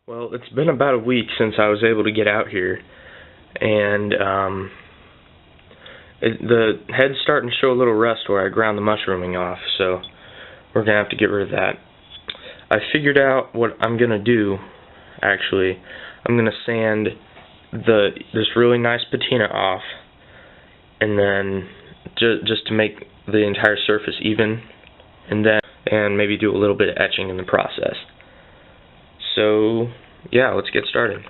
Well, it's been about a week since I was able to get out here, and the head's starting to show a little rust where I ground the mushrooming off, so we're going to have to get rid of that. I figured out what I'm going to do, actually. I'm going to sand this really nice patina off, and then just to make the entire surface even, and maybe do a little bit of etching in the process. So, yeah, let's get started.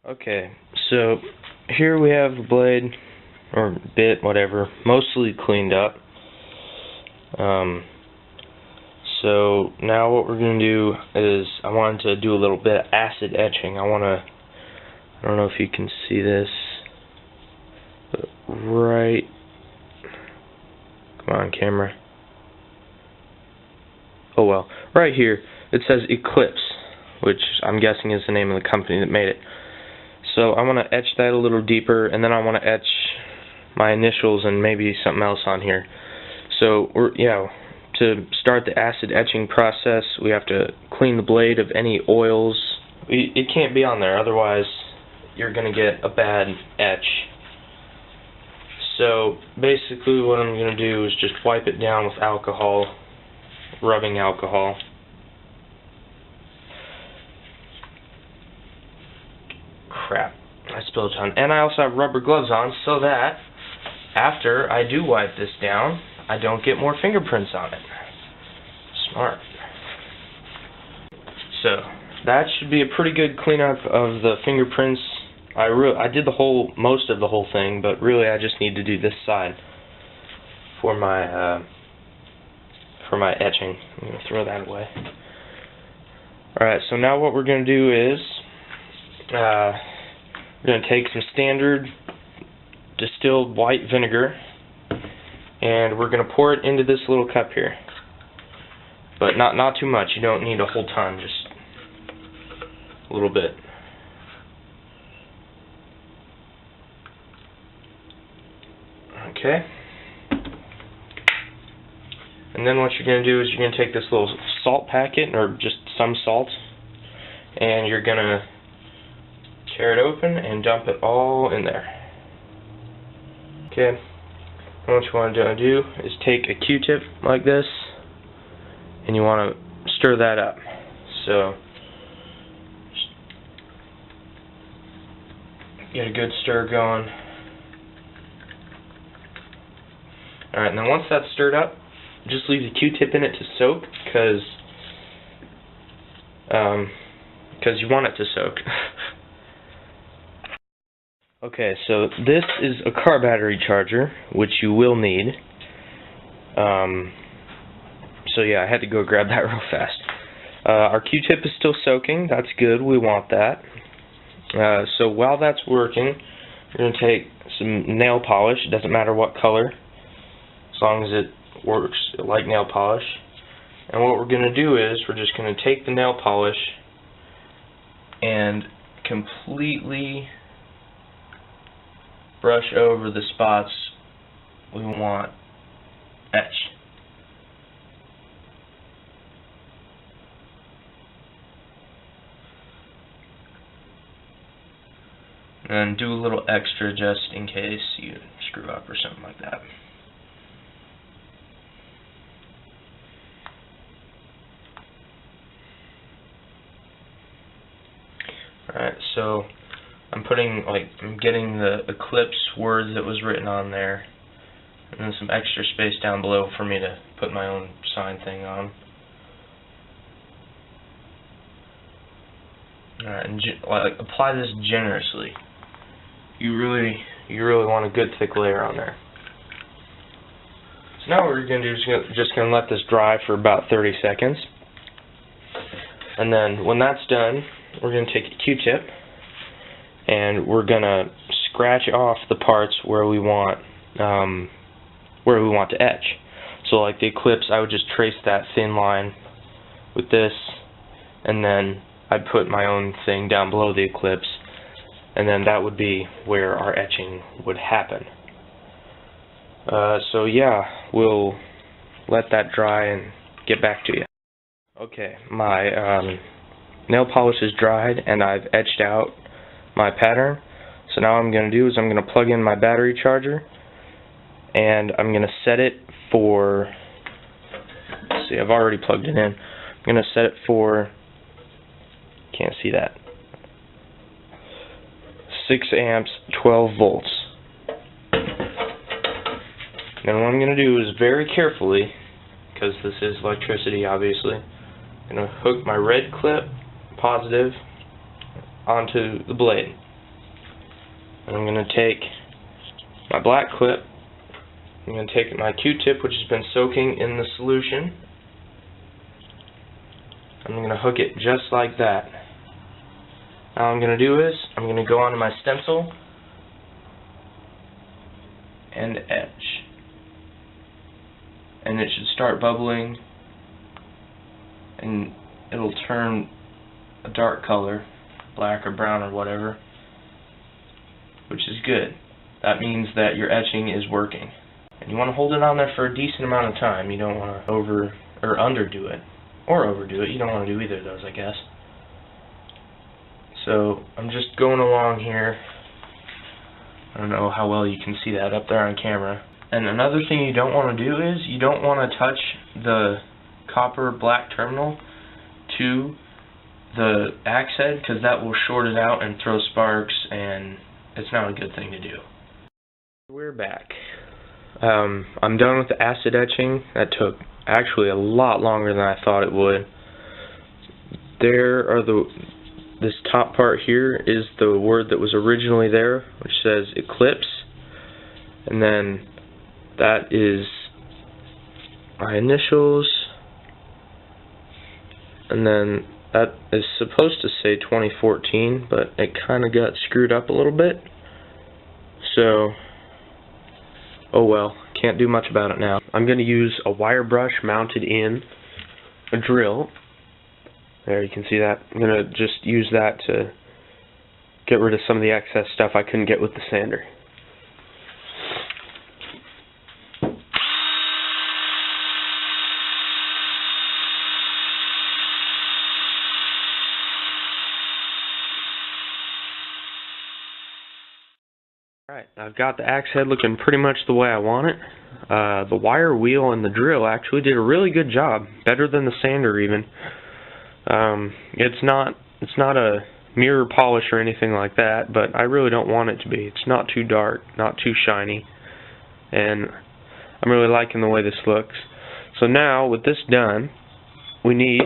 Okay, so here we have the blade, or bit, whatever, mostly cleaned up. So now what we're going to do is I wanted to do a little bit of acid etching. I don't know if you can see this, but right, come on camera. Oh well, right here it says Eclipse, which I'm guessing is the name of the company that made it. So I want to etch that a little deeper, and then I want to etch my initials and maybe something else on here. So to start the acid etching process, we have to clean the blade of any oils. It can't be on there, otherwise you're going to get a bad etch. So basically what I'm going to do is just wipe it down with alcohol, rubbing alcohol. Crap, I spilled a ton. And I also have rubber gloves on so that after I do wipe this down, I don't get more fingerprints on it. Smart. So that should be a pretty good cleanup of the fingerprints. I did most of the whole thing, but really I just need to do this side for my etching. I'm going to throw that away. Alright, so now what we're going to do is we're going to take some standard distilled white vinegar, and we're going to pour it into this little cup here. But not too much. You don't need a whole ton, just a little bit. Okay. And then what you're going to do is you're going to take this little salt packet, or just some salt, and you're going to tear it open and dump it all in there. Okay. And what you want to do is take a Q-tip like this, and you want to stir that up. So get a good stir going. Alright, and then once that's stirred up, just leave the Q-tip in it to soak, because you want it to soak. Okay, so this is a car battery charger, which you will need. So yeah, I had to go grab that real fast. Our Q-tip is still soaking. That's good. We want that. So while that's working, we're going to take some nail polish. It doesn't matter what color, as long as it works like nail polish. And what we're going to do is we're just going to take the nail polish and completely brush over the spots we want etched. And do a little extra just in case you screw up or something like that. Alright, so I'm getting the Eclipse words that was written on there, and then some extra space down below for me to put my own sign thing on. Alright, and apply this generously. You really want a good thick layer on there. So now what we're going to do is just going to let this dry for about 30 seconds. And then when that's done, we're going to take a Q-tip and we're going to scratch off the parts where we want to etch. So like the Eclipse, I would just trace that thin line with this, and then I'd put my own thing down below the Eclipse, and then that would be where our etching would happen. So yeah, we'll let that dry and get back to you. Okay, my nail polish is dried and I've etched out my pattern. So now what I'm going to do is I'm going to plug in my battery charger and I'm going to set it for, let's see, I've already plugged it in. I'm going to set it for, can't see that, 6 amps, 12 volts. Now what I'm going to do is very carefully, because this is electricity obviously, I'm going to hook my red clip, positive, onto the blade. And I'm going to take my black clip, I'm going to take my Q-tip which has been soaking in the solution, I'm going to hook it just like that. Now what I'm going to do is, I'm going to go onto my stencil and etch. And it should start bubbling and it'll turn a dark color, black or brown or whatever, which is good. That means that your etching is working. And you want to hold it on there for a decent amount of time. You don't want to underdo it. Or overdo it. You don't want to do either of those, I guess. So I'm just going along here. I don't know how well you can see that up there on camera. And another thing you don't want to do is you don't want to touch the copper black terminal to the axe head, because that will short it out and throw sparks, and it's not a good thing to do. We're back. I'm done with the acid etching. That took actually a lot longer than I thought it would. This top part here is the word that was originally there, which says Eclipse, and then that is my initials, and then that is supposed to say 2014, but it kind of got screwed up a little bit, so oh well, can't do much about it now. I'm going to use a wire brush mounted in a drill. There, you can see that. I'm going to just use that to get rid of some of the excess stuff I couldn't get with the sander. Alright, I've got the axe head looking pretty much the way I want it. The wire wheel and the drill actually did a really good job, better than the sander even. It's not a mirror polish or anything like that, but I really don't want it to be. It's not too dark, not too shiny, and I'm really liking the way this looks. So now, with this done, we need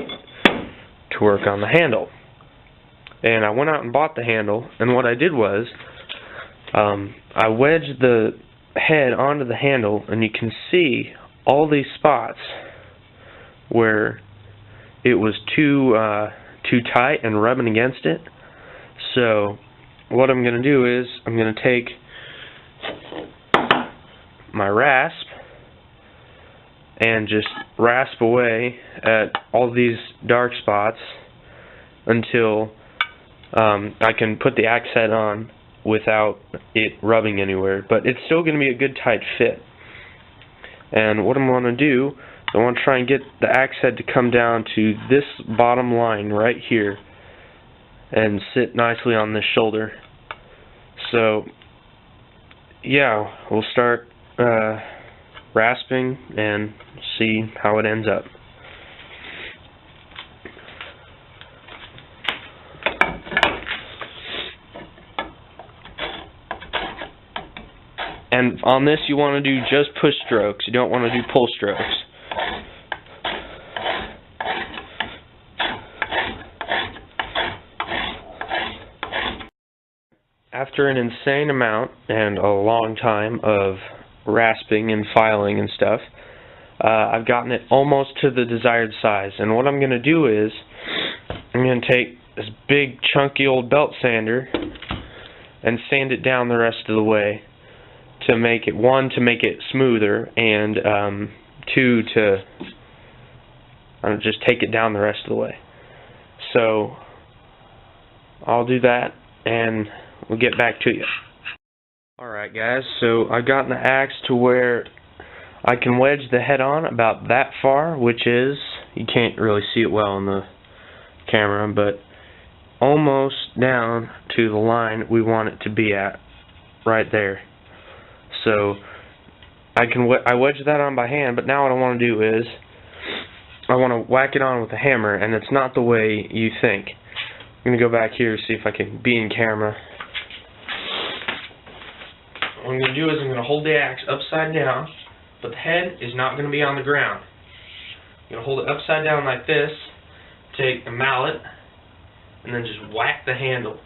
to work on the handle. And I went out and bought the handle, and what I did was, I wedged the head onto the handle, and you can see all these spots where it was too tight and rubbing against it. So what I'm going to do is I'm going to take my rasp and just rasp away at all these dark spots until I can put the axe head on without it rubbing anywhere, but it's still going to be a good tight fit. And what I'm going to do, I want to try and get the axe head to come down to this bottom line right here and sit nicely on this shoulder. So yeah, we'll start rasping and see how it ends up. And on this you want to do just push strokes, you don't want to do pull strokes. After an insane amount and a long time of rasping and filing and stuff, I've gotten it almost to the desired size. And what I'm going to do is, I'm going to take this big chunky old belt sander and sand it down the rest of the way to make it, one, to make it smoother, and two, to just take it down the rest of the way. So I'll do that and we'll get back to you. Alright guys, so I've gotten the axe to where I can wedge the head on about that far, which is, you can't really see it well on the camera, but almost down to the line we want it to be at, right there. So I wedge that on by hand, but now what I want to do is I want to whack it on with a hammer, and it's not the way you think. I'm going to go back here to see if I can be in camera. What I'm going to do is I'm going to hold the axe upside down, but the head is not going to be on the ground. I'm going to hold it upside down like this, take a mallet, and then just whack the handle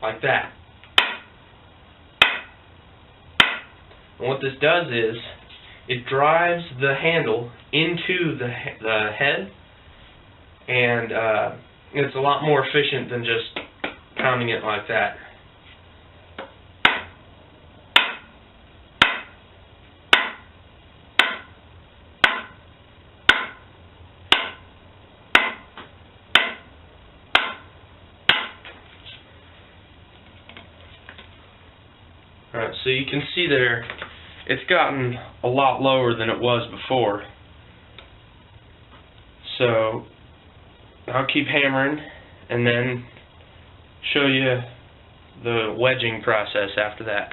like that. And what this does is it drives the handle into the head, and it's a lot more efficient than just pounding it like that. Alright, so you can see there, it's gotten a lot lower than it was before. So I'll keep hammering and then show you the wedging process after that.